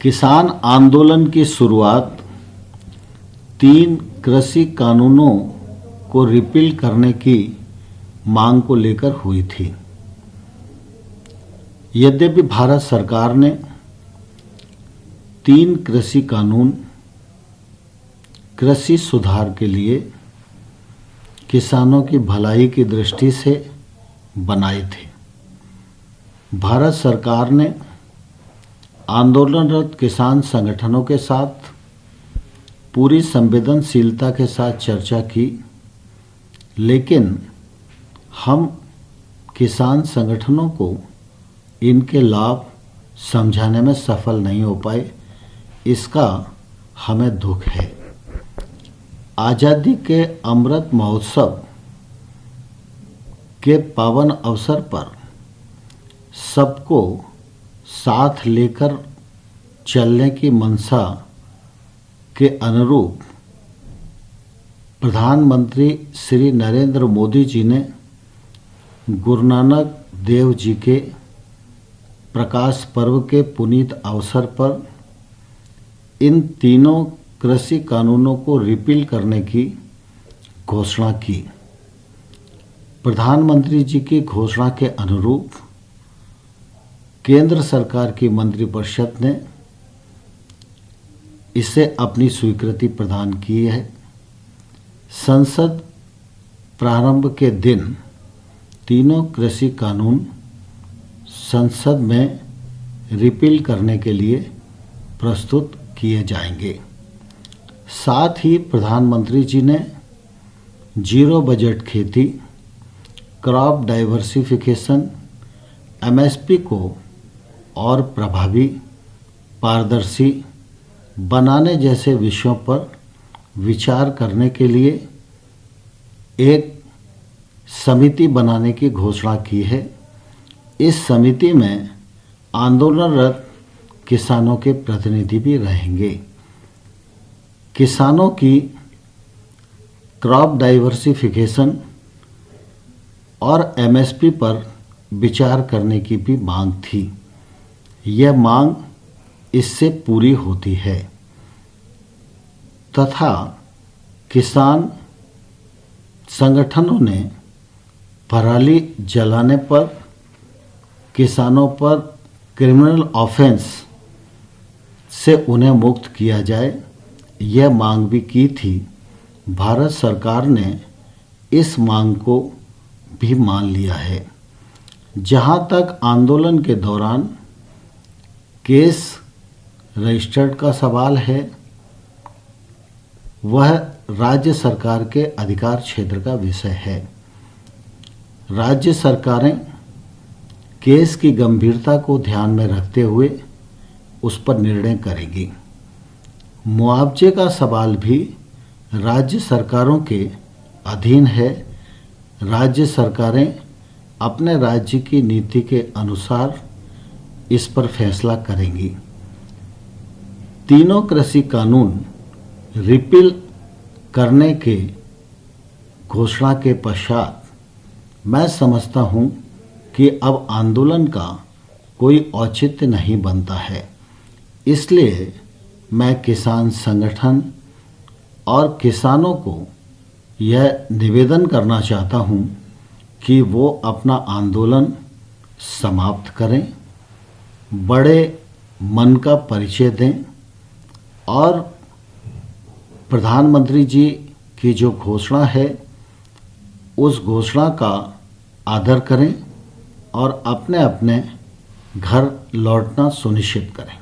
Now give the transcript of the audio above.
किसान आंदोलन की शुरुआत 3 कृषि कानूनों को रिपील करने की मांग को लेकर हुई थी। यद्यपि भारत सरकार ने 3 कृषि कानून कृषि सुधार के लिए किसानों की भलाई की दृष्टि से बनाए थे, भारत सरकार ने आंदोलनरत किसान संगठनों के साथ पूरी संवेदनशीलता के साथ चर्चा की, लेकिन हम किसान संगठनों को इनके लाभ समझाने में सफल नहीं हो पाए। इसका हमें दुख है। आज़ादी के अमृत महोत्सव के पावन अवसर पर सबको साथ लेकर चलने की मंशा के अनुरूप प्रधानमंत्री श्री नरेंद्र मोदी जी ने गुरु नानक देव जी के प्रकाश पर्व के पुनीत अवसर पर इन तीनों कृषि कानूनों को रिपील करने की घोषणा की। प्रधानमंत्री जी की घोषणा के अनुरूप केंद्र सरकार की मंत्रिपरिषद ने इसे अपनी स्वीकृति प्रदान की है। संसद प्रारंभ के दिन तीनों कृषि कानून संसद में रिपील करने के लिए प्रस्तुत किए जाएंगे। साथ ही प्रधानमंत्री जी ने जीरो बजट खेती, क्रॉप डाइवर्सिफिकेशन, एमएसपी को और प्रभावी, पारदर्शी बनाने जैसे विषयों पर विचार करने के लिए एक समिति बनाने की घोषणा की है। इस समिति में आंदोलनरत किसानों के प्रतिनिधि भी रहेंगे। किसानों की क्रॉप डाइवर्सिफिकेशन और एमएसपी पर विचार करने की भी मांग थी। यह मांग इससे पूरी होती है तथा किसान संगठनों ने पराली जलाने पर किसानों पर क्रिमिनल ऑफेंस से उन्हें मुक्त किया जाए, यह मांग भी की थी। भारत सरकार ने इस मांग को भी मान लिया है। जहां तक आंदोलन के दौरान केस रजिस्टर्ड का सवाल है, वह राज्य सरकार के अधिकार क्षेत्र का विषय है। राज्य सरकारें केस की गंभीरता को ध्यान में रखते हुए उस पर निर्णय करेगी। मुआवजे का सवाल भी राज्य सरकारों के अधीन है। राज्य सरकारें अपने राज्य की नीति के अनुसार इस पर फैसला करेंगी। तीनों कृषि कानून रिपील करने के घोषणा के पश्चात मैं समझता हूं कि अब आंदोलन का कोई औचित्य नहीं बनता है। इसलिए मैं किसान संगठन और किसानों को यह निवेदन करना चाहता हूं कि वो अपना आंदोलन समाप्त करें, बड़े मन का परिचय दें और प्रधानमंत्री जी की जो घोषणा है उस घोषणा का आदर करें और अपने अपने घर लौटना सुनिश्चित करें।